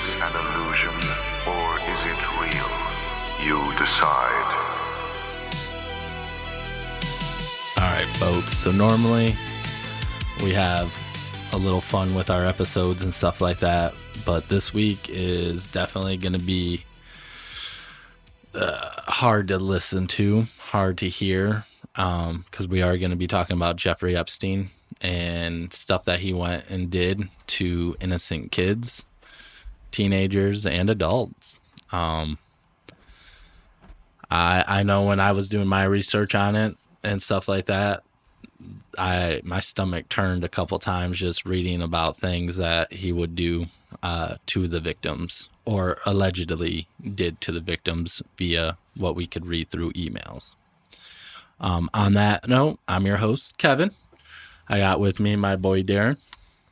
this an illusion, or is it real? You decide. All right, folks. So normally we have a little fun with our episodes and stuff like that, but this week is definitely going to be hard to listen to, hard to hear, because we are going to be talking about Jeffrey Epstein and stuff that he went and did to innocent kids, teenagers, and adults. I know when I was doing my research on it and stuff like that, my stomach turned a couple times just reading about things that he would do to the victims, or allegedly did to the victims via what we could read through emails. On that note, I'm your host, Kevin. I got with me my boy Darren.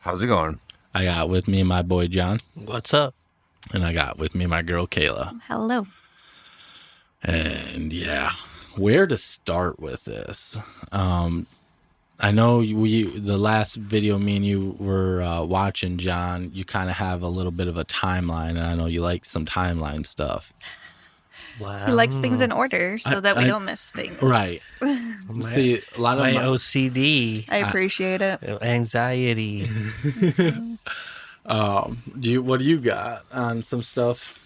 How's it going? I got with me my boy John. What's up? And I got with me my girl Kayla. Hello. And yeah, where to start with this? I know the last video me and you were watching, John, you kind of have a little bit of a timeline, and I know you like some timeline stuff. Wow. He likes things in order so that we don't miss things. Right. See, a lot of my OCD. I appreciate it. Anxiety. What do you got on some stuff?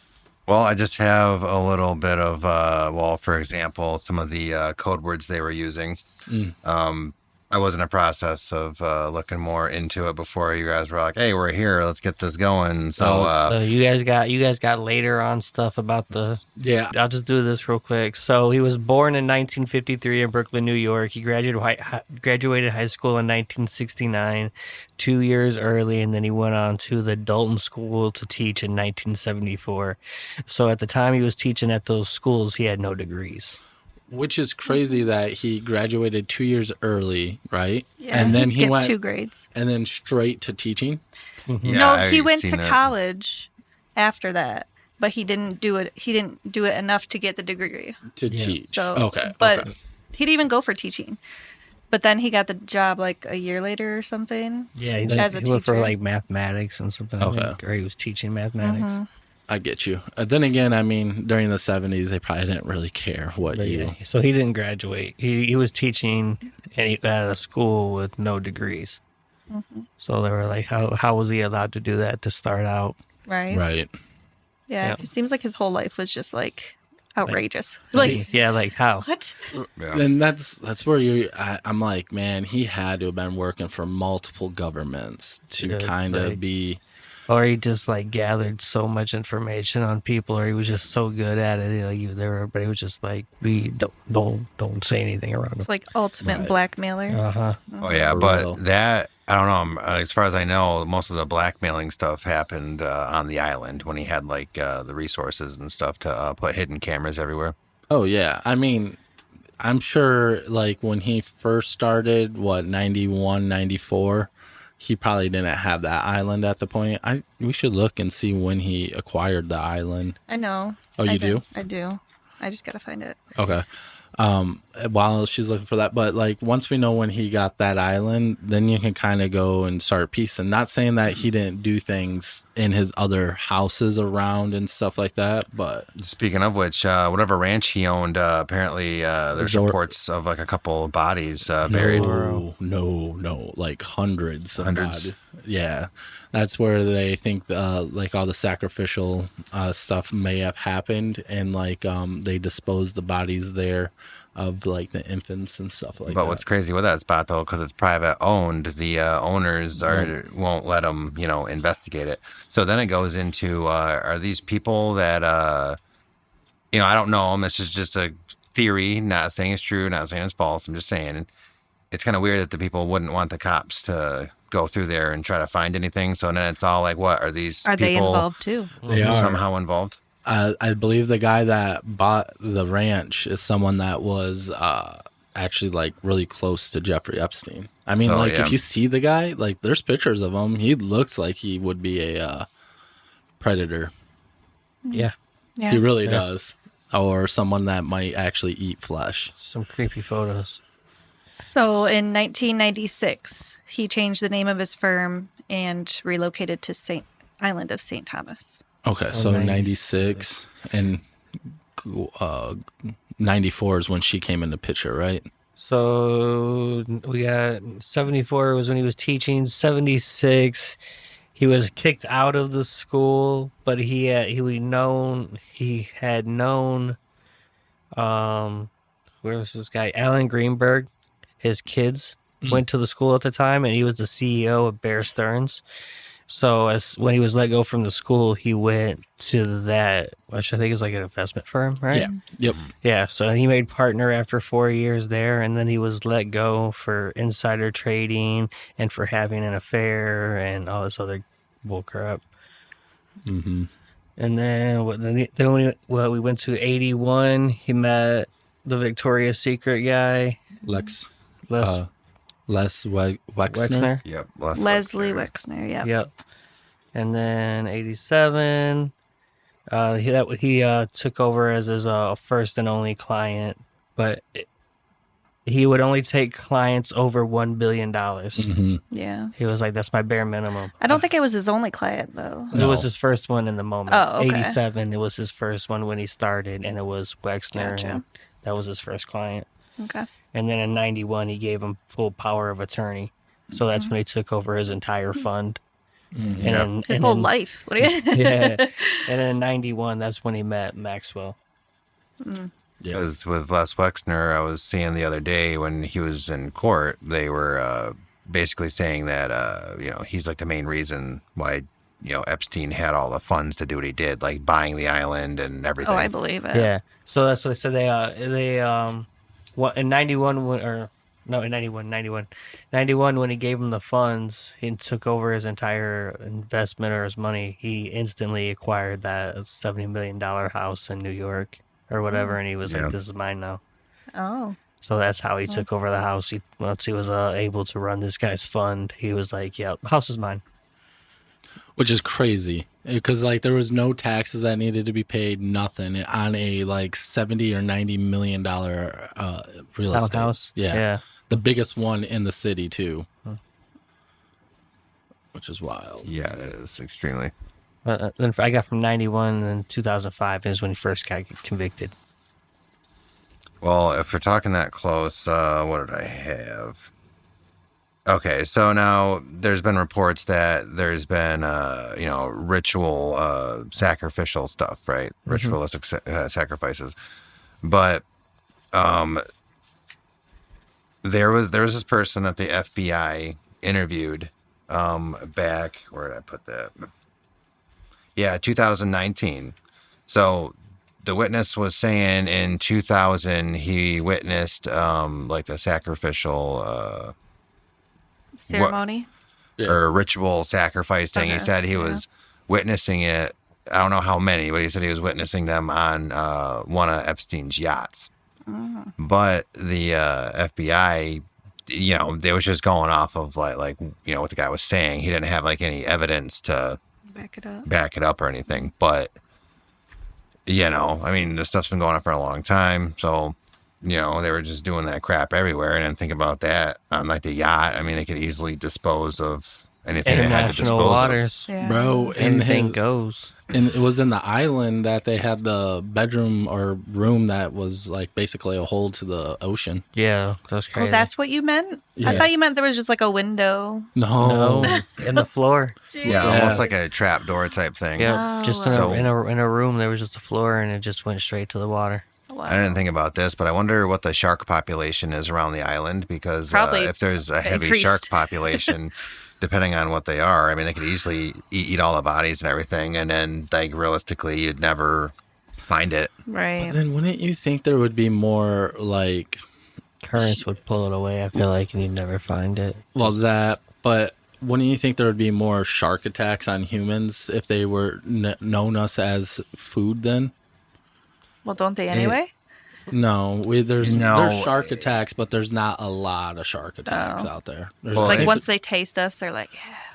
Well, I just have a little bit of, for example, some of the code words they were using. I was in a process of looking more into it before you guys were like, "Hey, we're here. Let's get this going." So you guys got later on stuff about the. Yeah, I'll just do this real quick. So he was born in 1953 in Brooklyn, New York. He graduated high school in 1969, 2 years early, and then he went on to the Dalton School to teach in 1974. So at the time he was teaching at those schools, he had no degrees. Which is crazy that he graduated 2 years early, right? Yeah, and then he went 2 grades. And then straight to teaching. No, he went to college after that, but he didn't do it. He didn't do it enough to get the degree to teach. So, okay, but he didn't even go for teaching. But then he got the job like a year later or something. Yeah, he went for like mathematics and something. Okay, or he was teaching mathematics. Mm-hmm. I get you. Then again, I mean, during the 70s, they probably didn't really care what you... Yeah, so he didn't graduate. He was teaching at a school with no degrees. Mm-hmm. So they were like, how was he allowed to do that to start out? Right. Right. Yeah, it seems like his whole life was just like outrageous. Like how? What? Yeah. And that's where I'm like, man, he had to have been working for multiple governments to kind of be... Or he just like gathered so much information on people, or he was just so good at it. Like everybody was just like, we don't say anything around him. It's like ultimate blackmailer. Uh-huh. Oh yeah, For but real. that I don't know. As far as I know, most of the blackmailing stuff happened on the island when he had like the resources and stuff to put hidden cameras everywhere. Oh yeah, I mean, I'm sure like when he first started, 91, 94. He probably didn't have that island at the point. We should look and see when he acquired the island. I know. Oh, you do? I do. I just gotta find it. Okay. While she's looking for that, but like once we know when he got that island, then you can kind of go and start piecing. Not saying that he didn't do things in his other houses around and stuff like that, but Speaking of which, whatever ranch he owned, apparently there's reports of like a couple of bodies buried. No, like hundreds. Bodies. Yeah, that's where they think like all the sacrificial stuff may have happened, and like they disposed the bodies there of like the infants and stuff like that. But what's crazy with that spot though, because it's private owned, the owners won't let them, investigate it. So then it goes into are these people that I don't know them. This is just a theory, not saying it's true, not saying it's false. I'm just saying it's kind of weird that the people wouldn't want the cops to go through there and try to find anything. So then it's all like, what are these? Are people they involved too? They are somehow involved. I believe the guy that bought the ranch is someone that was actually like really close to Jeffrey Epstein. I mean, if you see the guy, like there's pictures of him. He looks like he would be a predator. Yeah. He really does. Or someone that might actually eat flesh. Some creepy photos. So in 1996, he changed the name of his firm and relocated to Island of St. Thomas. Okay, so 96 and 94 is when she came in the picture, right? So we got 74 was when he was teaching. 76, he was kicked out of the school, but he had known where was this guy? Alan Greenberg. His kids went to the school at the time, and he was the CEO of Bear Stearns. So when he was let go from the school, he went to that, which I think is like an investment firm, right? Yeah. Yep. Yeah, so he made partner after 4 years there, and then he was let go for insider trading and for having an affair and all this other bull crap. Mm-hmm. And then we went to 81. He met the Victoria's Secret guy, Les Wexner. Yep. Leslie Wexner. Yep. Yep. And then 87. He took over as his first and only client, but he would only take clients over $1 billion. Mm-hmm. Yeah. He was like, that's my bare minimum. I don't think it was his only client, though. It was his first one in the moment. Oh, okay. 87, it was his first one when he started, and it was Wexner. Gotcha. And that was his first client. Okay. And then in 91, he gave him full power of attorney. So that's when he took over his entire fund. Mm-hmm. And His whole life. What do you? Yeah. And then in 91, that's when he met Maxwell. Yeah. Because with Les Wexner, I was seeing the other day when he was in court, they were basically saying that, he's like the main reason why, Epstein had all the funds to do what he did, like buying the island and everything. Oh, I believe it. Yeah. So that's what they said. In 91, in 91, when he gave him the funds, he took over his entire investment or his money. He instantly acquired that $70 million house in New York or whatever, and he was like, "This is mine now." Oh. So that's how he took over the house. Once he was able to run this guy's fund, he was like, "Yeah, the house is mine." Which is crazy because there was no taxes that needed to be paid, nothing on a $70 or $90 million real estate house. Yeah, the biggest one in the city too, which is wild. Yeah, that is extremely. Then I got from 91 and 2005 is when he first got convicted. Well, if we're talking that close, what did I have? Okay, so now there's been reports that there's been, ritual sacrificial stuff, right? Mm-hmm. Ritualistic sacrifices. But there was this person that the FBI interviewed back, where did I put that? Yeah, 2019. So the witness was saying in 2000 he witnessed the sacrificial ceremony or ritual sacrifice thing. He said he was witnessing it. I don't know how many, but he said he was witnessing them on one of Epstein's yachts. But the FBI, they was just going off of what the guy was saying. He didn't have any evidence to back it up or anything. But this stuff's been going on for a long time. So they were just doing that crap everywhere. And then think about that on the yacht. They could easily dispose of anything they had to dispose international waters, bro. Anything goes. And it was in the island that they had the bedroom or room that was basically a hole to the ocean. Yeah, that's crazy. Oh, that's what you meant? Yeah. I thought you meant there was just a window. No, in the floor. Yeah, almost like a trap door type thing. Yeah, just in a room there was just a floor and it just went straight to the water. Wow. I didn't think about this, but I wonder what the shark population is around the island, because if there's a heavy shark population, depending on what they are, they could easily eat all the bodies and everything, and then realistically you'd never find it. Right. But then wouldn't you think there would be more currents would pull it away, I feel like, and you'd never find it. But wouldn't you think there would be more shark attacks on humans if they were known us as food then? Well, don't they anyway? No, there's shark attacks, but there's not a lot of shark attacks out there. There's once they taste us, they're like,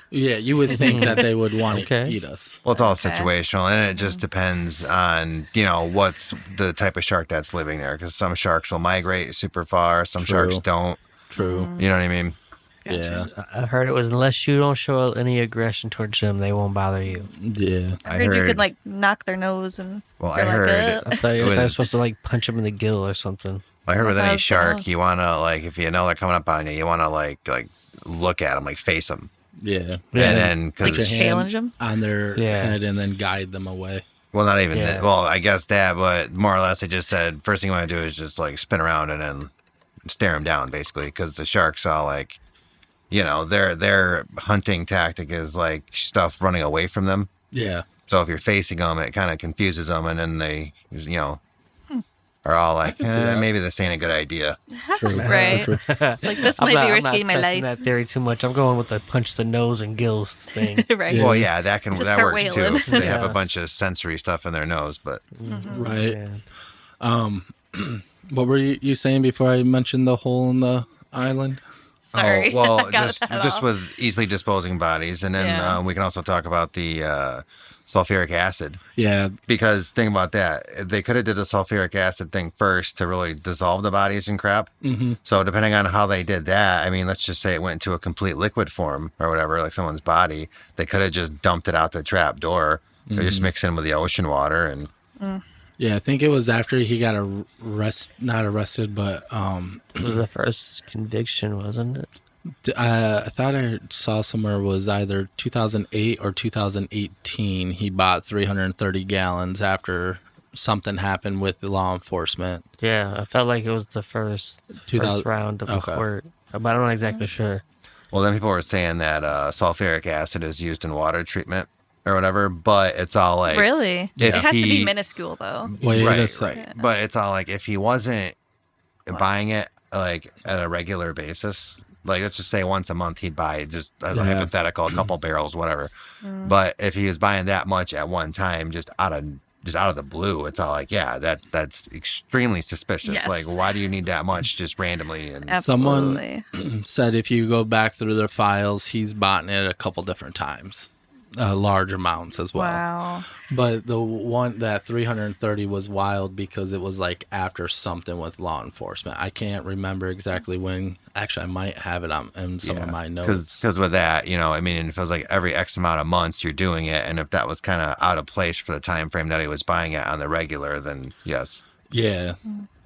yeah, you would think that they would want to eat us. Well, it's all situational, and it just depends on, what's the type of shark that's living there, because some sharks will migrate super far, some sharks don't. True. You know what I mean? Yeah. I heard it was unless you don't show any aggression towards them, they won't bother you. Yeah. I heard you could like knock their nose and. Well, you're I like, heard. I thought you were supposed to like punch them in the gill or something. I heard with any How's the shark, nose? you want to, like, if you know they're coming up on you, you want to, like look at them, like, face them. Yeah. And then, Like because, challenge them. on their Yeah. head and then guide them away. well, not even Yeah. that. Well, I guess that, but more or less, they just said, first thing you want to do is just, like, spin around and then stare them down, basically, because the sharks all, like, you know, their hunting tactic is, like, stuff running away from them. Yeah. So if you're facing them, it kind of confuses them, and then they, you know, are all like, can see that. maybe this ain't a good idea. True. Right. True. It's like this might be risking my testing life. that theory too much. I'm going with the punch the nose and gills thing. Right. Yeah. Well, yeah, that Just that start works wailing. too. They have a Yeah. bunch of sensory stuff in their nose, but Right. Yeah. What were you saying before I mentioned the hole in the island? Sorry. Oh, well, I got just that just off. with easily disposing bodies, and then Yeah. we can also talk about the sulfuric acid, Yeah. because think about that, they could have did the sulfuric acid thing first to really dissolve the bodies and crap. Mm-hmm. So depending on how they did that, I mean, let's just say it went into a complete liquid form or whatever, like someone's body, they could have just dumped it out the trap door, or just mix it in with the ocean water and. Yeah, I think it was after he got not arrested, but It was the first conviction, wasn't it? I thought I saw somewhere it was either 2008 or 2018. He bought 330 gallons after something happened with the law enforcement. Yeah, I felt like it was the first 2000 round of the okay. court, but I'm not exactly sure. Well, then people were saying that sulfuric acid is used in water treatment or whatever, but it's all like Really? if It has to be he- minuscule though. Wait a right, second. right. But it's all like if he wasn't buying it like at a regular basis, like let's just say once a month he'd buy just as a Yeah. hypothetical a couple barrels, whatever. But if he was buying that much at one time, just out of the blue, it's all like, yeah, that's extremely suspicious. Yes. Like, why do you need that much just randomly? And Absolutely. Said if you go back through their files, he's bought it a couple different times, large amounts as well. Wow. But the one that 330 was wild because it was like after something with law enforcement. I can't remember exactly when. Actually, I might have it on in some of my notes. Because with that, you know, I mean, it feels like every X amount of months you're doing it, and if that was kind of out of place for the time frame that he was buying it on the regular, then yes. Yeah,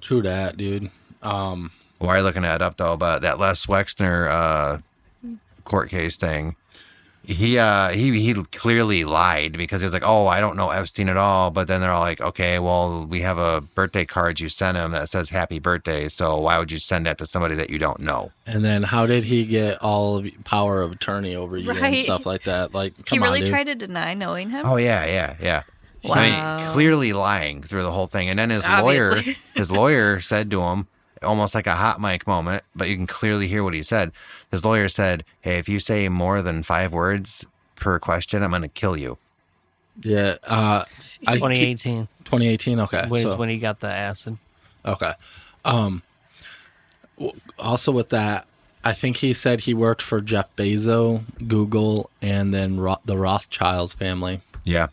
true that, dude. Why are you looking that up though? But that Les Wexner court case thing, he clearly lied because he was like, oh, I don't know Epstein at all. But then they're all like, okay, well, we have a birthday card you sent him that says happy birthday. So why would you send that to somebody that you don't know? And then how did he get all of power of attorney over you and Right. stuff like that? Like, He come really on, dude. tried to deny knowing him. Oh yeah. I Wow. mean, clearly lying through the whole thing. And then Obviously. his lawyer said to him, almost like a hot mic moment, but you can clearly hear what he said. His lawyer said, hey, if you say more than 5 words per question, I'm going to kill you. Yeah. 2018 2018. Okay. was So, when he got the acid. okay. Also with that, I think he said he worked for Jeff Bezos, Google, and then the Rothschilds family, Yeah.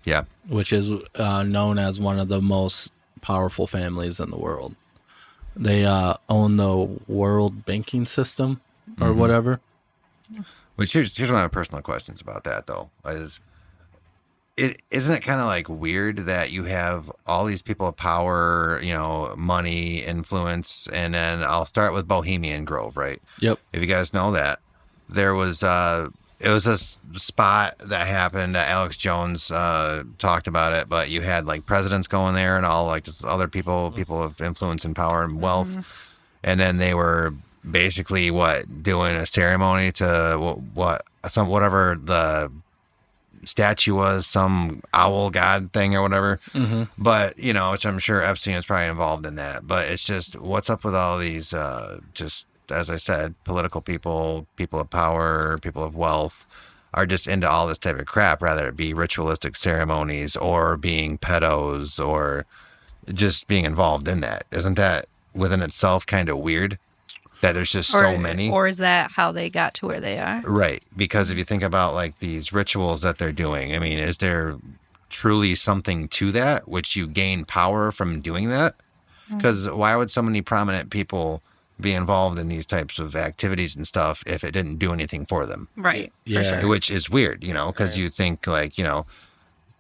which is known as one of the most powerful families in the world. They own the world banking system or whatever. Which here's one of my personal questions about that though, isn't it kind of like weird that you have all these people of power, you know, money, influence, and then I'll start with Bohemian Grove, right? Yep. If you guys know that, there was it was a spot that happened. Alex Jones talked about it, but you had like presidents going there and all like just other people of influence and power and wealth, and then they were basically doing a ceremony to whatever the statue was, some owl god thing or whatever. But you know, which I'm sure Epstein is probably involved in that. But it's just what's up with all these just, as I said, political people of power, people of wealth are just into all this type of crap, rather it be ritualistic ceremonies or being pedos or just being involved in that. Isn't that within itself kind of weird that there's just so many? Or is that how they got to where they are? Right. Because if you think about like these rituals that they're doing, I mean, is there truly something to that, which you gain power from doing that? Because why would so many prominent people be involved in these types of activities and stuff if it didn't do anything for them. Right. Yeah. For sure. Which is weird, because you think like,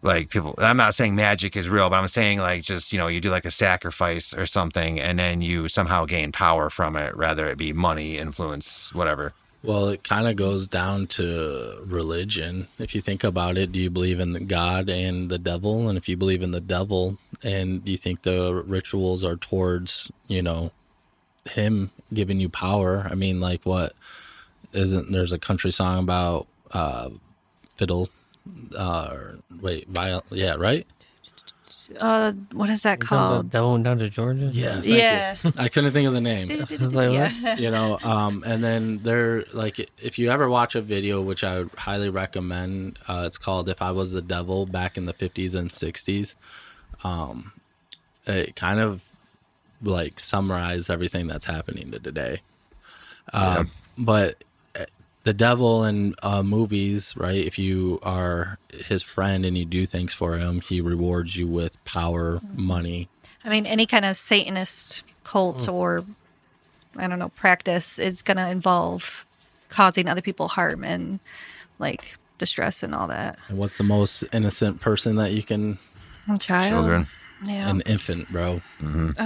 like people, I'm not saying magic is real, but I'm saying like just, you do like a sacrifice or something and then you somehow gain power from it, rather it be money, influence, whatever. Well, it kind of goes down to religion. If you think about it, do you believe in God and the devil? And if you believe in the devil and you think the rituals are towards, him giving you power, I mean, like what isn't there's a country song about fiddle yeah, right? What is that called? Devil Went Down to Georgia? Yeah. Yeah. I couldn't think of the name. I was like, what? Yeah. And then there, like, if you ever watch a video, which I would highly recommend, it's called If I Was the Devil, back in the 50s and 60s. It kind of like summarized everything that's happening to today. But the devil in movies, right? If you are his friend and you do things for him, he rewards you with power, money. I mean, any kind of Satanist cult or, I don't know, practice is going to involve causing other people harm and like distress and all that. And what's the most innocent person that you can? A child. Children. Yeah. An infant, bro. Mm-hmm.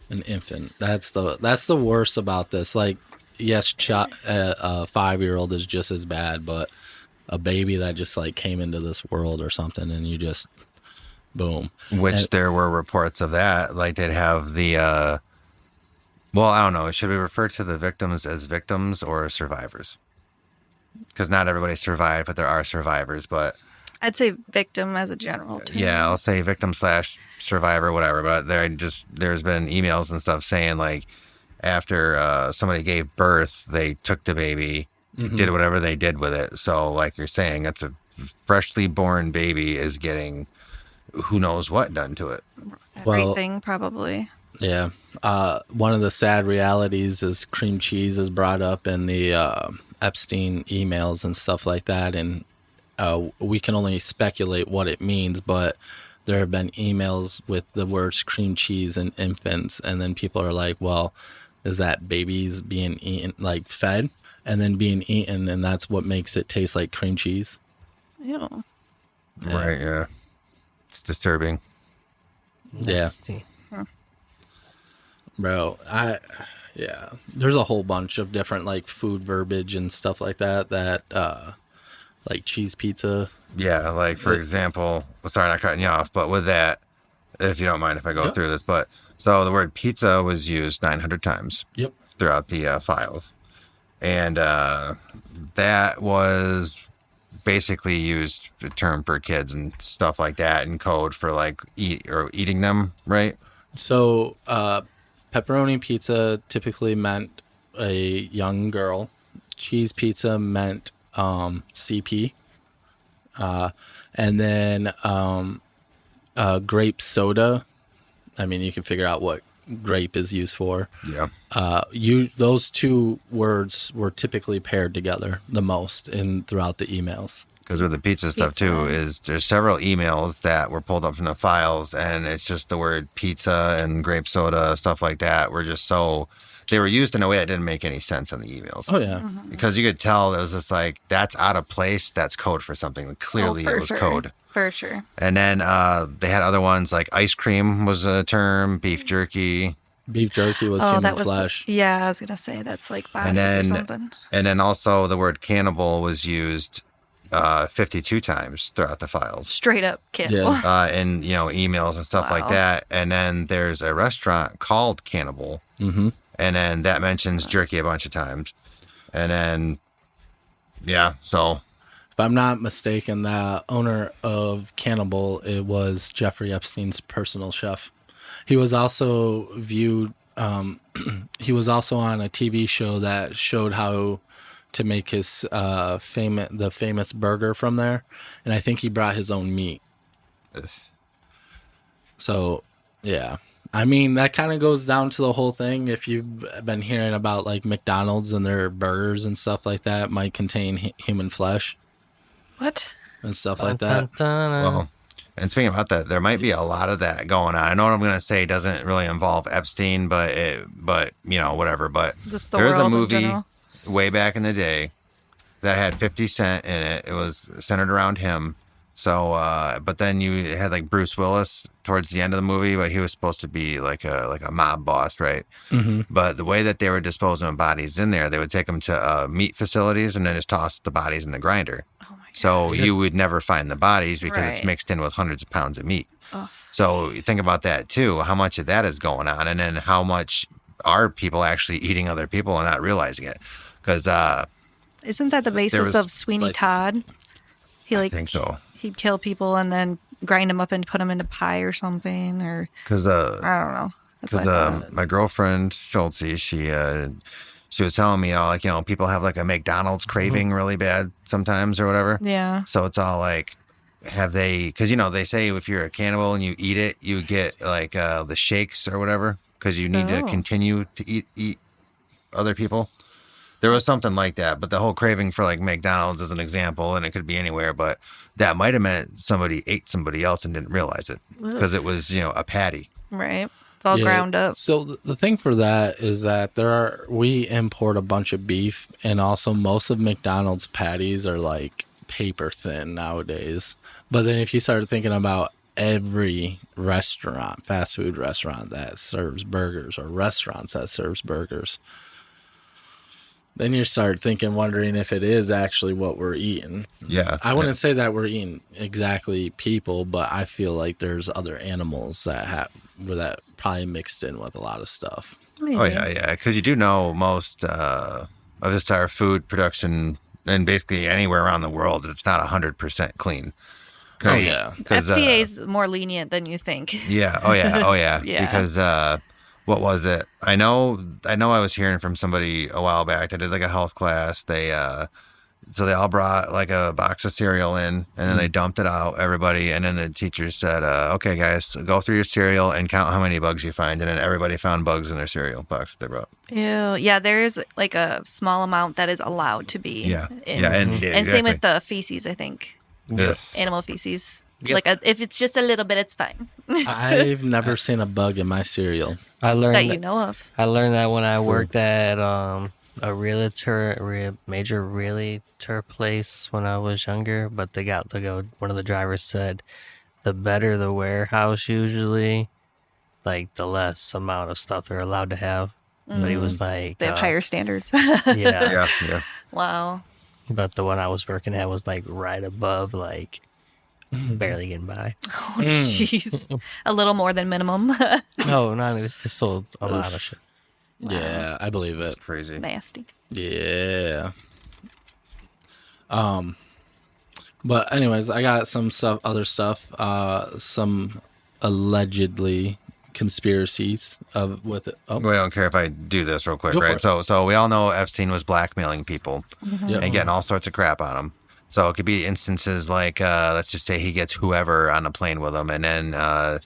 An infant. That's the worst about this. Like, yes, a 5-year-old is just as bad, but a baby that just like came into this world or something, and you just boom. Which there were reports of that. Like they'd have the, well, I don't know. Should we refer to the victims as victims or survivors? Because not everybody survived, but there are survivors. But I'd say victim as a general term. yeah, I'll say victim/survivor, whatever. But there's been emails and stuff saying like after somebody gave birth, they took the baby, did whatever they did with it. So like you're saying, that's a freshly born baby is getting who knows what done to it. Everything, probably. Yeah. One of the sad realities is cream cheese is brought up in the Epstein emails and stuff like that. And we can only speculate what it means, but there have been emails with the words cream cheese and infants. And then people are like, well, is that babies being eaten, like fed and then being eaten? And that's what makes it taste like cream cheese. Ew. Right. Yeah. It's disturbing. Yeah. Bro, there's a whole bunch of different like food verbiage and stuff like that like cheese pizza. Yeah, like for example, sorry, not cutting you off, but with that, if you don't mind if I go through this, but so the word pizza was used 900 times throughout the files. And that was basically used a term for kids and stuff like that in code for like eating them, right? So pepperoni pizza typically meant a young girl. Cheese pizza meant CP. And then grape soda. I mean, you can figure out what grape is used for. Yeah. Those two words were typically paired together the most throughout the emails. Because with the pizza stuff too, is there's several emails that were pulled up from the files, and it's just the word pizza and grape soda, stuff like that, were just so they were used in a way that didn't make any sense in the emails. Oh yeah, because you could tell it was just like that's out of place. That's code for something. Clearly, it was code for sure. And then they had other ones like ice cream was a term, beef jerky. Beef jerky was human flesh. Yeah, I was gonna say that's like bodies or something. And then also the word cannibal was used 52 times throughout the files. Straight up cannibal. Yeah. And emails and stuff like that. And then there's a restaurant called Cannibal. Mm-hmm. And then that mentions jerky a bunch of times. And then, so. If I'm not mistaken, the owner of Cannibal, it was Jeffrey Epstein's personal chef. He was also viewed, he was also on a TV show that showed how to make his famous burger from there. And I think he brought his own meat. Ugh. So, yeah. I mean, that kind of goes down to the whole thing. If you've been hearing about like McDonald's and their burgers and stuff like that might contain human flesh. What? And stuff like that. Well, And speaking about that, there might be a lot of that going on. I know what I'm going to say doesn't really involve Epstein, but you know, whatever. But Just the there was a world in movie general. way back in the day that had 50 Cent in it. It was centered around him. So, but then you had like Bruce Willis towards the end of the movie, but he was supposed to be like a mob boss, right? Mm-hmm. But the way that they were disposing of bodies in there, they would take them to meat facilities and then just toss the bodies in the grinder. Oh my god. So you would never find the bodies because it's Right. mixed in with hundreds of pounds of meat. Ugh. So you think about that too. How much of that is going on, and then how much are people actually eating other people and not realizing it? Because Isn't that the basis was, of Sweeney like, Todd? He I think so. He'd kill people and then grind them up and put them into pie or something, or Because I don't know. That's what I thought. my girlfriend Schultze, she was telling me all like, you know, people have like a McDonald's craving really bad sometimes or whatever. Yeah. So it's all like, have they? Because you know they say if you're a cannibal and you eat it, you get like the shakes or whatever because you need to Oh. continue to eat other people. There was something like that, but the whole craving for like McDonald's is an example, and it could be anywhere. But that might have meant somebody ate somebody else and didn't realize it because it was, you know, a patty. Right. It's all ground up. So the thing for that is that we import a bunch of beef, and also most of McDonald's patties are like paper thin nowadays. But then if you start thinking about every restaurant, fast food restaurant that serves burgers, or restaurants that serves burgers, then you start wondering if it is actually what we're eating. Yeah, I wouldn't say that we're eating exactly people, but I feel like there's other animals that probably mixed in with a lot of stuff. Maybe. Oh yeah. Because you do know most of this our food production and basically anywhere around the world, it's not 100% clean. Oh yeah. FDA is more lenient than you think. Yeah. Oh yeah. Yeah. Because what was it? I know. I was hearing from somebody a while back that did like a health class. So they all brought like a box of cereal in, and then they dumped it out, everybody. And then the teacher said, "Okay, guys, go through your cereal and count how many bugs you find." And then everybody found bugs in their cereal box that they brought. Ew. Yeah, there is like a small amount that is allowed to be. Yeah. in. Yeah. And And same with the feces, I think. Ugh. Animal feces. Yep. Like if it's just a little bit, it's fine. I've never seen a bug in my cereal. I learned That you know of. I learned that when I worked at a major realtor place when I was younger. But one of the drivers said, the better the warehouse usually, like the less amount of stuff they're allowed to have. But he was like, They have higher standards. yeah. Yeah. Wow. But the one I was working at was like right above, like barely getting by. Oh, jeez. A little more than minimum. No, not it's just sold a lot of shit. Yeah, I believe it. It's crazy. Nasty. Yeah. But anyways, I got some other stuff. Some allegedly conspiracies with it. Oh, We don't care if I do this real quick, Go for right? it. So we all know Epstein was blackmailing people yeah. and getting all sorts of crap on them. So it could be instances like, let's just say he gets whoever on a plane with him, and then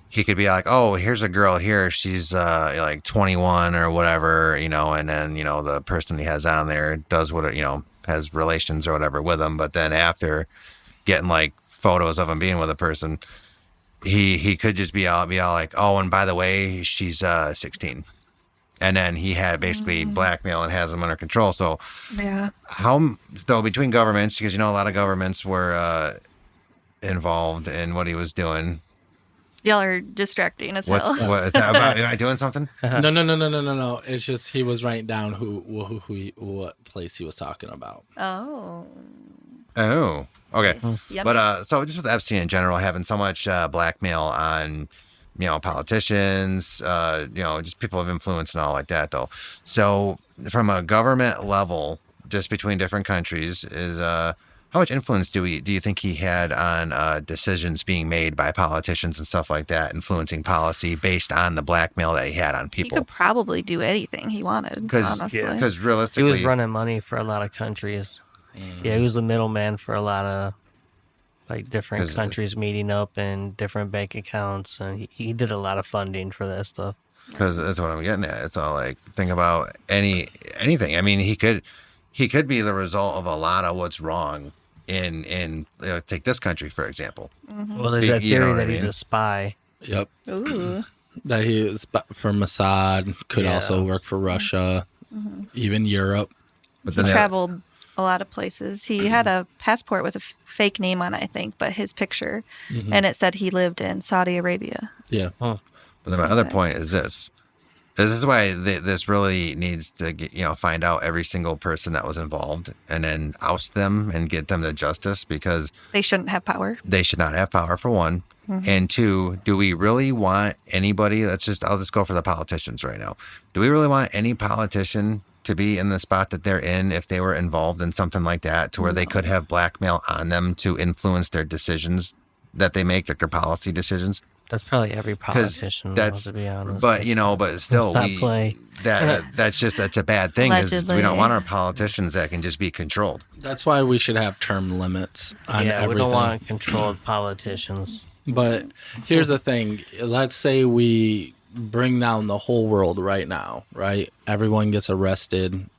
he could be like, oh, here's a girl here. She's like 21 or whatever, you know, and then, you know, the person he has on there does what, you know, has relations or whatever with him. But then after getting like photos of him being with a person, he could just be all like, oh, and by the way, she's 16. And then he had basically blackmail and has them under control. So Yeah. so between governments, because, you know, a lot of governments were involved in what he was doing. Y'all are distracting as hell. What is that about? Am I doing something? No. It's just he was writing down what place he was talking about. Oh. Oh, okay. Yep. But so just with Epstein in general, having so much blackmail on, you know, politicians, you know, just people of influence and all like that, though. So from a government level, just between different countries, is how much influence do you think he had on decisions being made by politicians and stuff like that, influencing policy based on the blackmail that he had on He people? could probably do anything he wanted, honestly. Because He realistically, was running money for a lot of countries. Yeah, he was the middleman for a lot of like different 'Cause- countries meeting up and different bank accounts, and he did a lot of funding for that stuff. because that's what I'm getting at. It's all like, think about anything. I mean, he could be the result of a lot of what's wrong in take this country for example. Well, there's that You know theory what I that he's mean? a spy. Yep. Ooh. That he was for Mossad, could Yeah. also work for Russia, even Europe. But He then traveled a lot of places. He had a passport with a fake name on it, I think, but his picture, and it said he lived in Saudi Arabia. Yeah. But then my other point is this. This is why this really needs to get, find out every single person that was involved and then oust them and get them to justice, because They shouldn't have power. they should not have power, for one. And two, do we really want anybody, I'll just go for the politicians right now. Do we really want any politician to be in the spot that they're in if they were involved in something like that, to where they could have blackmail on them to influence their decisions that they make, like their policy decisions? That's probably every Because politician, though, that's, to be honest. but still, Let's not play. that's a bad thing, is we Allegedly. don't want our politicians that can just be controlled. That's why we should have term limits on Yeah, everything. we don't want controlled politicians. But here's the thing. Let's say we bring down the whole world right now, right? Everyone gets arrested.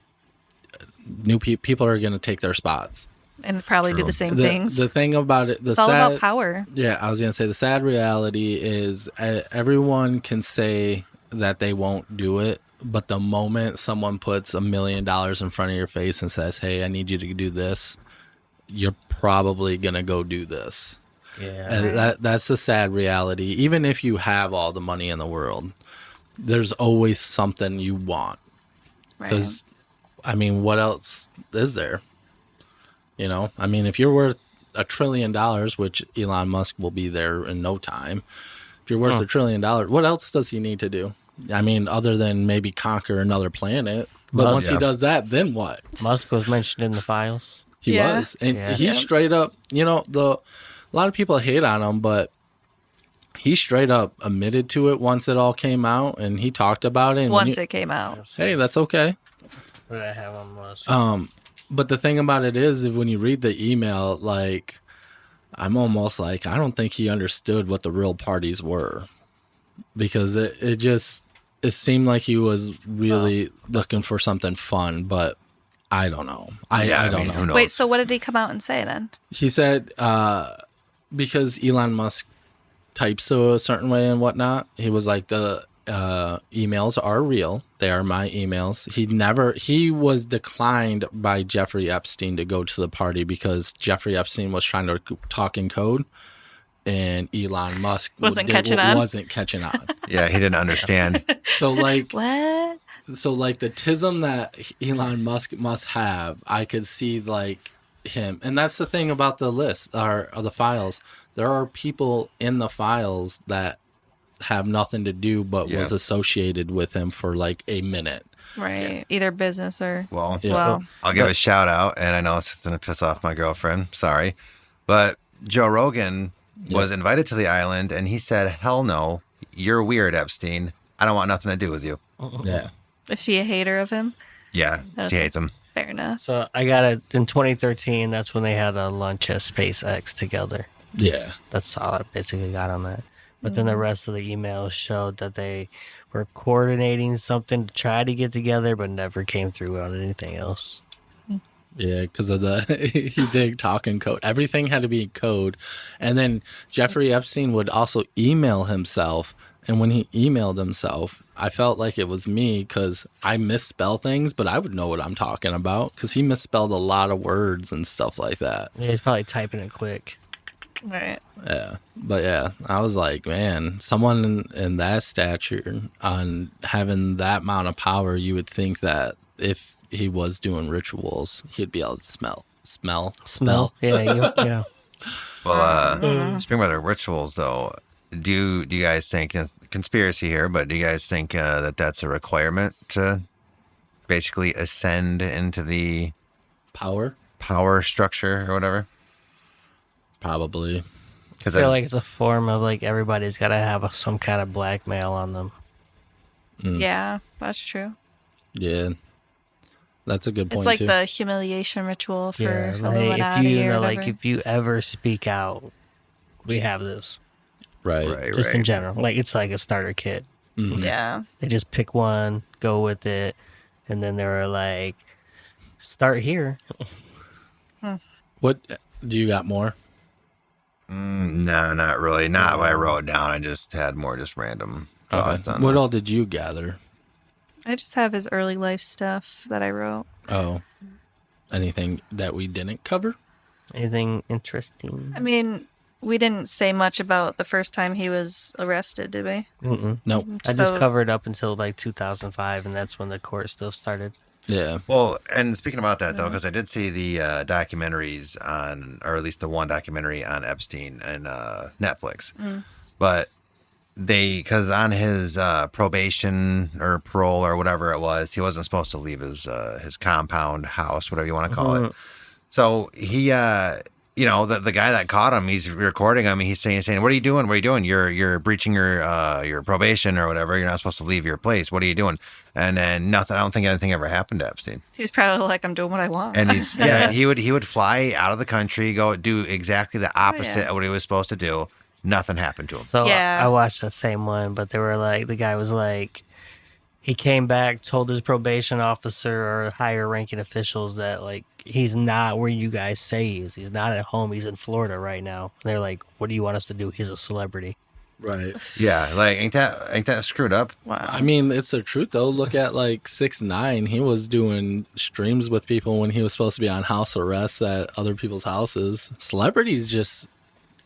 New people are going to take their spots. And probably do True. the same The, things. the thing about it, It's all about power. Yeah, I was going to say the sad reality is everyone can say that they won't do it, but the moment someone puts $1 million in front of your face and says, "Hey, I need you to do this," you're probably going to go do this. Yeah. And that's the sad reality. Even if you have all the money in the world, there's always something you want. Right. Because, I mean, what else is there? I mean, if you're worth $1 trillion, which Elon Musk will be there in no time, if you're worth $1 trillion, what else does he need to do? I mean, other than maybe conquer another planet. But Well, once he does that, then what? Musk was mentioned in the files. He Yeah. was. And Yeah. he straight up, a lot of people hate on him, but he straight up admitted to it once it all came out, and he talked about it. And Once it came out. hey, that's okay. What did I have on Musk? But the thing about it is, when you read the email, like, I'm almost like, I don't think he understood what the real parties were, because it seemed like he was really looking for something fun, but I don't know. I don't know. Who knows? Wait, so what did he come out and say then? He said, because Elon Musk types a certain way and whatnot, he was like, the emails are real. They are my emails. He was declined by Jeffrey Epstein to go to the party because Jeffrey Epstein was trying to talk in code, and Elon Musk Wasn't catching on? Wasn't catching on. Yeah, he didn't understand. So like, What? the tism that Elon Musk must have, I could see like him. And that's the thing about the list or the files. There are people in the files that have nothing to do but was associated with him for like a minute. Right. Either business or. Well, Yeah. Well, I'll give a shout out, and I know it's going to piss off my girlfriend. Sorry. But Joe Rogan was invited to the island, and he said, "Hell no, you're weird, Epstein. I don't want nothing to do with you." Yeah. is she a hater of him? Yeah, she hates him. Fair enough. So I got it in 2013. That's when they had a lunch at SpaceX together. Yeah. That's all I basically got on that. But then the rest of the emails showed that they were coordinating something to try to get together, but never came through on anything else. Yeah, because of he did talk in code. Everything had to be in code. And then Jeffrey Epstein would also email himself. And when he emailed himself, I felt like it was me because I misspell things, but I would know what I'm talking about because he misspelled a lot of words and stuff like that. Yeah, he's probably typing it quick. Right. Yeah. But yeah, I was like, man, someone in that stature on having that amount of power, you would think that if he was doing rituals, he'd be able to smell. Yeah, yeah. Well, speaking about the rituals, though, do you guys think, conspiracy here, but do you guys think that that's a requirement to basically ascend into the Power? power structure or whatever? Probably. I Because feel like it's a form of like everybody's got to have some kind of blackmail on them. Yeah, that's true. Yeah. That's a good point, It's like too. the humiliation ritual for Yeah, like Illuminati if you or know, whatever. like if you ever speak out, we have this. Right. Just in general, like it's like a starter kit. Yeah. They just pick one, go with it, and then they were like, "Start here." What Do you got more? No, not really. Not what I wrote down. I just had more just random thoughts on What that. all did you gather? I just have his early life stuff that I wrote. Oh, anything that we didn't cover? Anything interesting? I mean, we didn't say much about the first time he was arrested, did we? Mm-mm. Nope. I just So- covered up until like 2005, and that's when the court still started. Yeah. Well, and speaking about that though, because I did see the documentaries on, or at least the one documentary on Epstein and Netflix, but because on his probation or parole or whatever it was, he wasn't supposed to leave his compound house, whatever you want to call it. So he, the guy that caught him, he's recording him. He's saying, "What are you doing? What are you doing? You're breaching your probation or whatever. You're not supposed to leave your place. What are you doing?" And then nothing. I don't think anything ever happened to Epstein. He was probably like, I'm doing what I want. And he's and he would fly out of the country, go do exactly the opposite of what he was supposed to do. Nothing happened to him. So Yeah. I watched that same one, but they were like, the guy was like, he came back, told his probation officer or higher ranking officials that like he's not where you guys say he is. He's not at home. He's in Florida right now. And they're like, what do you want us to do? He's a celebrity. Right. Yeah, like ain't that screwed up? Wow. I mean, it's the truth though. Look at like 6ix9ine. He was doing streams with people when he was supposed to be on house arrest at other people's houses. Celebrities just,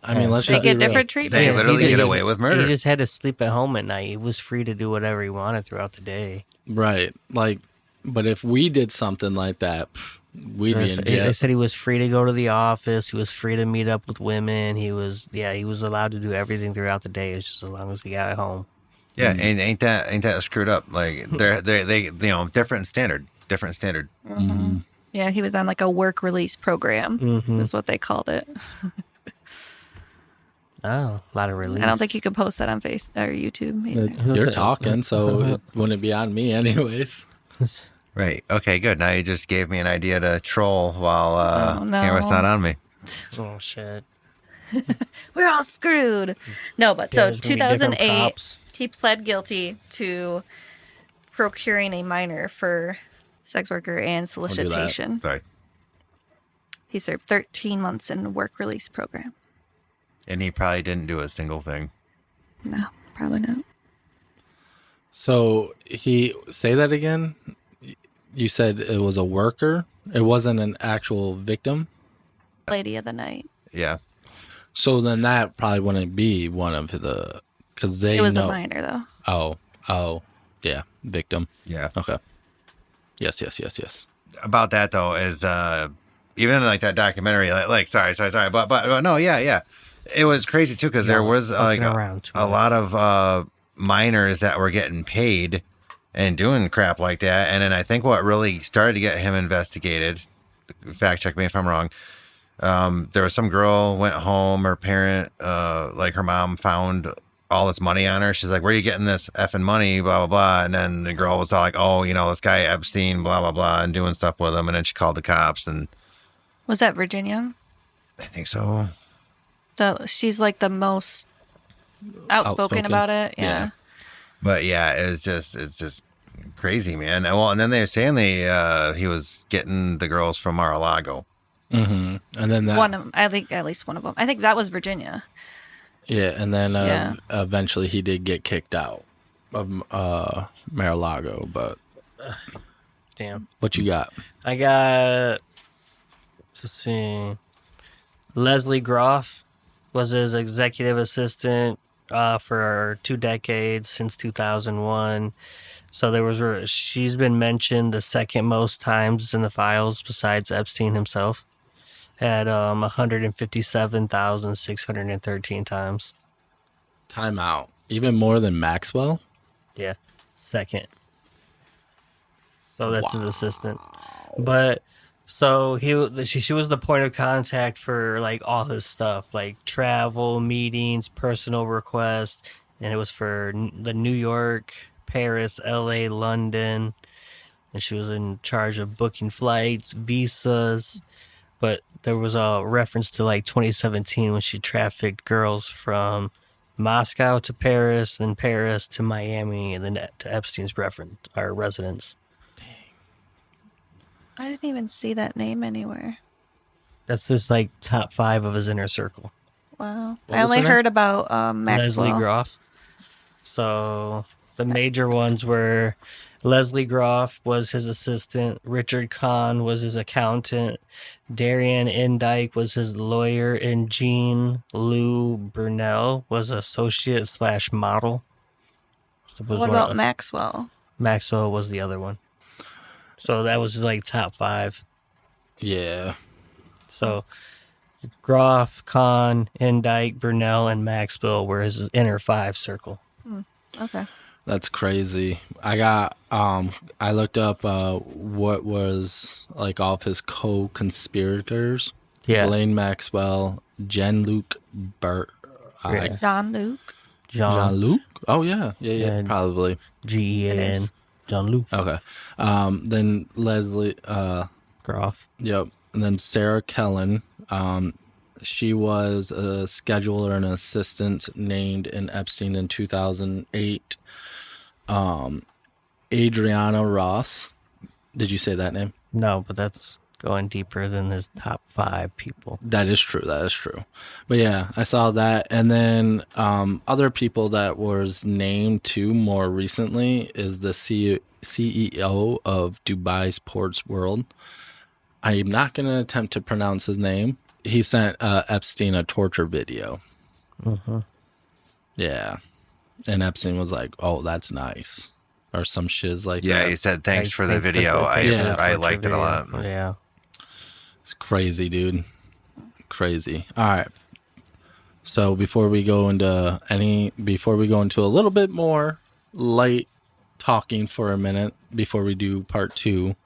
I mean, let's They just be get real. different treatment. They literally He get did- away with murder. He just had to sleep at home at night. He was free to do whatever he wanted throughout the day. Right. Like, but if we did something like that, we'd be in They jail. said he was free to go to the office. He was free to meet up with women. He was allowed to do everything throughout the day. It's just as long as he got home. Yeah, and ain't that screwed up? Like they different standard. Yeah, he was on like a work release program, is what they called it. Oh, a lot of relief. I don't think you could post that on Facebook or YouTube either. You're talking, so it wouldn't be on me anyways. Right. Okay. Good. Now you just gave me an idea to troll while Oh, no. camera's not on me. Oh shit. We're all screwed. No, but Yeah, so there's gonna be different 2008, cops. he pled guilty to procuring a minor for sex worker and that. solicitation. Sorry. He served 13 months in a work release program. And he probably didn't do a single thing. No, probably not. So say that again. You said it was a worker. It wasn't an actual victim. Lady of the night. Yeah. So then that probably wouldn't be one of the, because they It was know. a minor though. Oh, yeah, victim. Yeah. Okay. Yes. About that though is even like that documentary. Like sorry, but no, yeah. It was crazy too because there was like a lot of minors that were getting paid and doing crap like that. And then I think what really started to get him investigated, fact check me if I'm wrong, there was some girl went home, her parent, like her mom found all this money on her. She's like, where are you getting this effing money, blah, blah, blah. And then the girl was all like, oh, this guy Epstein, blah, blah, blah, and doing stuff with him. And then she called the cops. And Was that Virginia? I think so. So she's like the most outspoken about it. Yeah. But yeah, it's just crazy, man. And then they were saying he was getting the girls from Mar-a-Lago. Mm-hmm. And then that One of them, I think at least one of them. I think that was Virginia. Yeah, and then Yeah. Eventually he did get kicked out of Mar-a-Lago. But Damn. what you got? I got, let's see, Leslie Groff was his executive assistant for 2 decades since 2001. So she's been mentioned the second most times in the files besides Epstein himself at 157,613 times. Time out. Even more than Maxwell? Yeah, second. So that's his assistant. But so she was the point of contact for like all his stuff, like travel, meetings, personal requests, and it was for the New York, Paris, LA, London, and she was in charge of booking flights, visas. But there was a reference to like 2017 when she trafficked girls from Moscow to Paris, then Paris to Miami, and then to Epstein's residence. I didn't even see that name anywhere. That's just like top 5 of his inner circle. Wow. What I was only her name? heard about Leslie Maxwell. Groff. So the major ones were Leslie Groff was his assistant, Richard Kahn was his accountant, Darian Endyke was his lawyer, and Jean Lou Burnell was associate/model. So it was What one about of, Maxwell? Maxwell was the other one. So that was like top 5. Yeah. So Groff, Kahn, Endyke, Burnell, and Maxwell were his inner 5 circle. Okay. That's crazy. I looked up what was like all of his co-conspirators. Yeah. Ghislaine Maxwell, Jean-Luc Bert, Yeah. John Luke. Jean-Luc? Oh yeah, Yeah. probably. It G-E-A-N. is. John Luke. Okay. Then Leslie, Groff. yep. And then Sarah Kellen. She was a scheduler and assistant named in Epstein in 2008. Adriana Ross. Did you say that name? No, but that's going deeper than his top 5 people. That is true. But yeah, I saw that. And then other people that was named too more recently is the CEO of Dubai's Ports World. I'm not going to attempt to pronounce his name. He sent Epstein a torture video. Mm-hmm. Yeah. And Epstein was like, oh, that's nice. Or some shiz like Yeah, that. he said thanks for the Thanks video. thanks for Yeah. the I torture liked it a video. lot. Yeah. It's crazy, dude. Crazy. All right. So before we go into a little bit more light talking for a minute before we do part 2,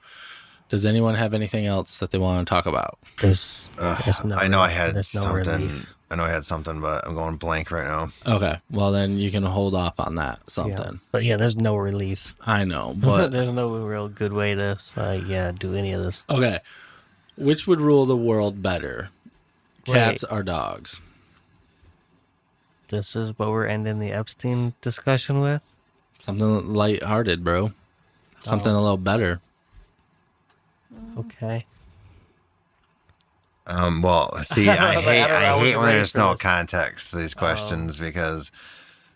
does anyone have anything else that they want to talk about? There's no, I know I had there's no something. relief. I know I had something, but I'm going blank right now. Okay. Well, then you can hold off on that Yeah. something. But yeah, there's no relief. I know, but there's no real good way to do any of this. okay. Which would rule the world better? Cats Wait. or dogs? This is what we're ending the Epstein discussion with? Something lighthearted, bro. Something a little better. Okay. Well, see, I don't know I hate which when way there's for no this. context to these questions because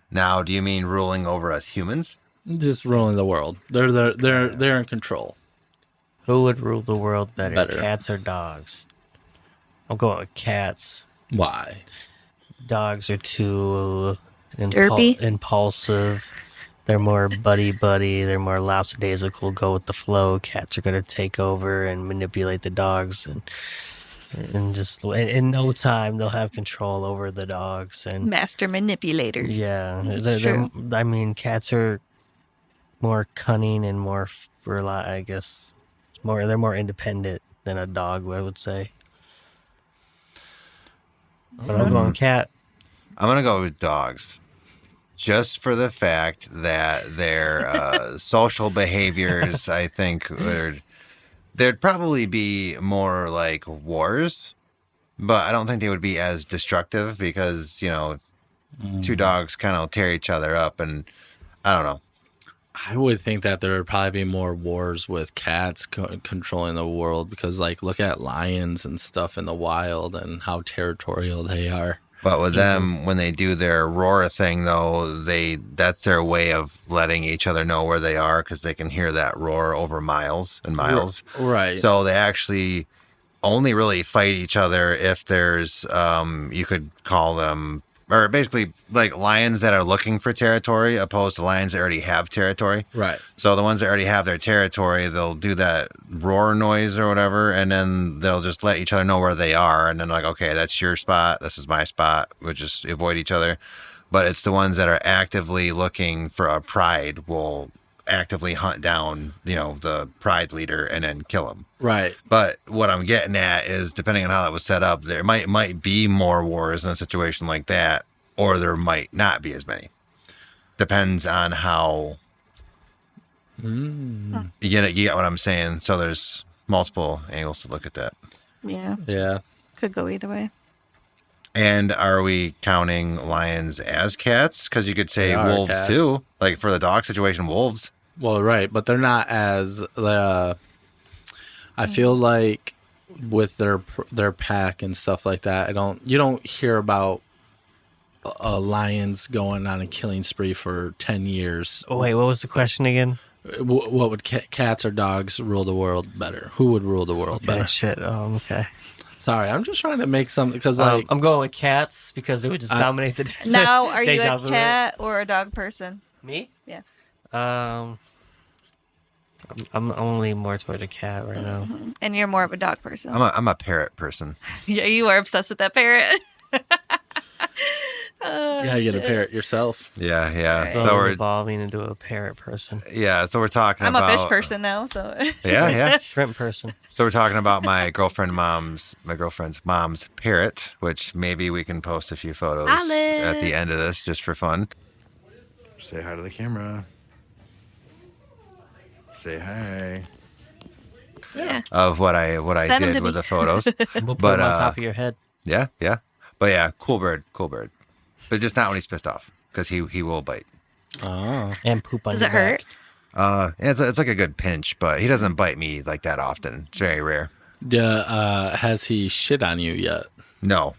now, do you mean ruling over us humans? Just ruling the world. They're in control. Who would rule the world better, Better. cats or dogs? I'm going with cats. Why? Dogs are too Derpy? impulsive. They're more buddy-buddy. They're more lackadaisical, go with the flow. Cats are going to take over and manipulate the dogs. And just in no time, they'll have control over the dogs. And Master manipulators. yeah, That's true. I mean, cats are more cunning and more, I guess, they're more independent than a dog, I would say. But I'm going cat. I'm gonna go with dogs, just for the fact that their social behaviors, I think, there'd probably be more like wars, but I don't think they would be as destructive because two dogs kind of tear each other up, and I don't know. I would think that there would probably be more wars with cats controlling the world because, like, look at lions and stuff in the wild and how territorial they are. But with them, when they do their roar thing, though, that's their way of letting each other know where they are because they can hear that roar over miles and miles. Right. So they actually only really fight each other if there's, you could call them, or basically like lions that are looking for territory opposed to lions that already have territory. Right. So the ones that already have their territory, they'll do that roar noise or whatever, and then they'll just let each other know where they are. And then like, okay, that's your spot. This is my spot. We'll just avoid each other. But it's the ones that are actively looking for a pride will actively hunt down, the pride leader and then kill him. Right. But what I'm getting at is, depending on how that was set up, there might be more wars in a situation like that, or there might not be as many. Depends on how. You get what I'm saying. So there's multiple angles to look at that. Yeah. Yeah. Could go either way. And are we counting lions as cats? Because you could say They are wolves cats. too. Like for the dog situation, wolves. Well, right, but they're not as. I feel like with their pack and stuff like that. You don't hear about lions going on a killing spree for 10 years. Oh, wait, what was the question again? What would cats or dogs rule the world better? Who would rule the world Okay, better? shit. Okay. Sorry, I'm just trying to make something because like I'm going with cats because it would just dominate the. Now, are you deja a vu cat or a dog person? rate. Me? Yeah. I'm only more towards a cat right now. And you're more of a dog person. I'm a parrot person. Yeah, you are obsessed with that parrot. yeah, you get a parrot yourself. Yeah, yeah. So So I'm we're evolving into a parrot person, so we're talking I'm about a fish person now, so. Yeah, yeah. shrimp person. So we're talking about my girlfriend's mom's parrot, which maybe we can post a few photos at the end of this just for fun. Say hi to the camera. Say hi. Yeah. Of what I Send 'em to did with me. the photos. We'll put But, them on top of your head. Yeah, yeah. But yeah, cool bird. But just not when he's pissed off, because he will bite. Oh, And poop on Does your it hurt? back. It's like a good pinch, but he doesn't bite me like that often. It's very rare. has he shit on you yet? No.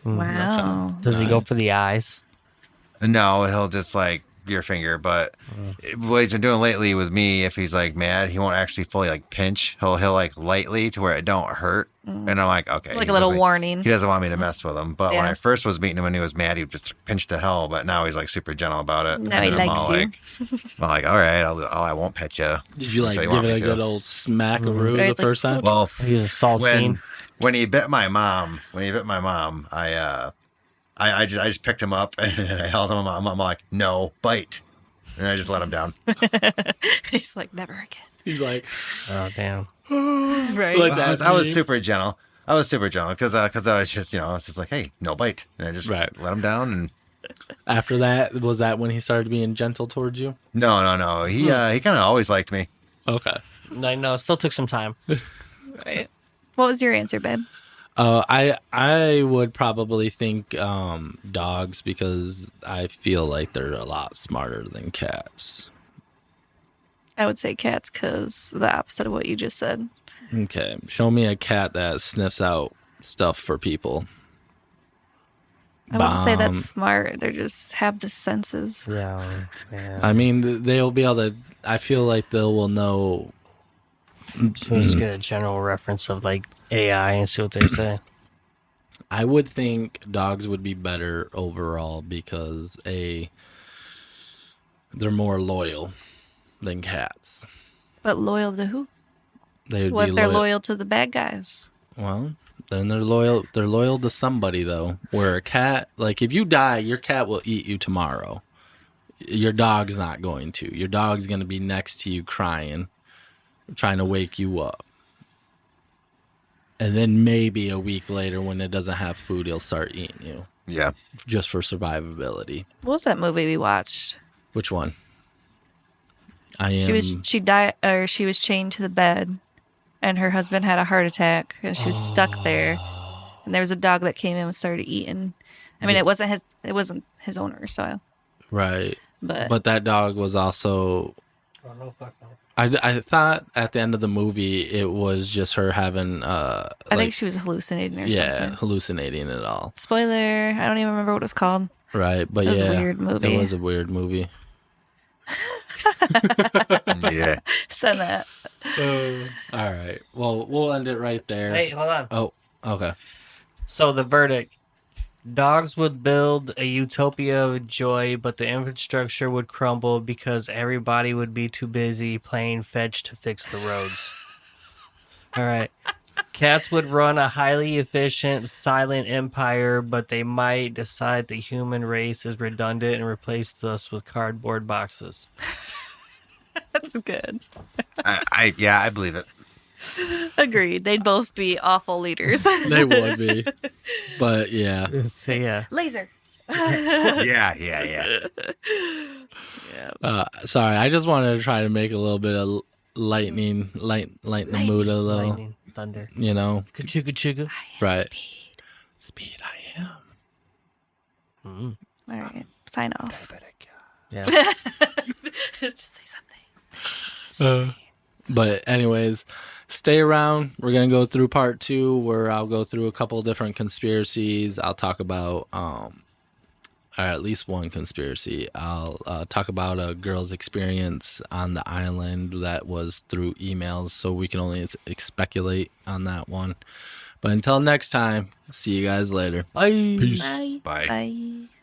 Wow. Does he go for the eyes? No, he'll just like your finger. But what he's been doing lately with me, if he's like mad, he won't actually fully like pinch. He'll like lightly to where it don't hurt. And I'm like, okay. Like he a little doesn't- warning. He doesn't want me to mess with him. But when Yeah. I first was meeting him when he was mad, he just pinched to hell. But now he's like super gentle about it. Now he And I'm likes all you. like, I'm like, all right, I won't pet you. Did you like until give want it me a to. good old smackaroo Right, the it's like, first time? Well, He's a saltine. when he bit my mom, I just picked him up and I held him. I'm like, no, bite, and I just let him down. He's like, never again. He's like, Oh, damn. Right. Like I was, that I was meme. super gentle. I was super gentle because I was just I was just like, hey, no bite, and I just Right. let him down. And after that, was that when he started being gentle towards you? no, he kind of always liked me. Okay. No, it still took some time. Right. What was your answer, babe? I would probably think dogs because I feel like they're a lot smarter than cats. I would say cats because the opposite of what you just said. Okay, show me a cat that sniffs out stuff for people. I wouldn't say that's Bomb. smart. They just have the senses. Yeah. I mean, they'll be able to. I feel like they will know. Should we just get a general reference of like AI and see what they say? I would think dogs would be better overall because they're more loyal than cats. But loyal to who? They would What be if they're loyal to the bad guys? Well, then they're loyal. They're loyal to somebody though. Where a cat, like if you die, your cat will eat you tomorrow. Your dog's not going to. Your dog's going to be next to you crying, trying to wake you up. And then maybe a week later when it doesn't have food, it'll start eating you Yeah, just for survivability. What was that movie we watched? Which one? I am. She died, or she was chained to the bed, and her husband had a heart attack, and she was stuck there. And there was a dog that came in and started eating. I mean, it wasn't his owner, so. Right. But But that dog was also. I thought at the end of the movie it was just her having. I think she was hallucinating or yeah, something. hallucinating it all. Spoiler, I don't even remember what it was called. Right, but It was a yeah, weird movie. It was a weird movie. yeah. Send that. All right. Well, we'll end it right there. Hey, hold on. Oh, okay. So the verdict: dogs would build a utopia of joy, but the infrastructure would crumble because everybody would be too busy playing fetch to fix the roads. All right. Cats would run a highly efficient, silent empire, but they might decide the human race is redundant and replace us with cardboard boxes. That's good. I believe it. Agreed. They'd both be awful leaders. They would be. But yeah. So yeah. Laser. Yeah. Sorry, I just wanted to try to make a little bit of lighten the mood a little. Lightning, thunder. You know, Kachuga chuga. right? Speed. Speed, I am. All right. Sign off. Yeah. Just say something. But anyways, stay around. We're going to go through part 2 where I'll go through a couple different conspiracies. I'll talk about or at least one conspiracy. I'll talk about a girl's experience on the island that was through emails, so we can only speculate on that one. But until next time, see you guys later. Bye. Peace. Bye. Bye. Bye.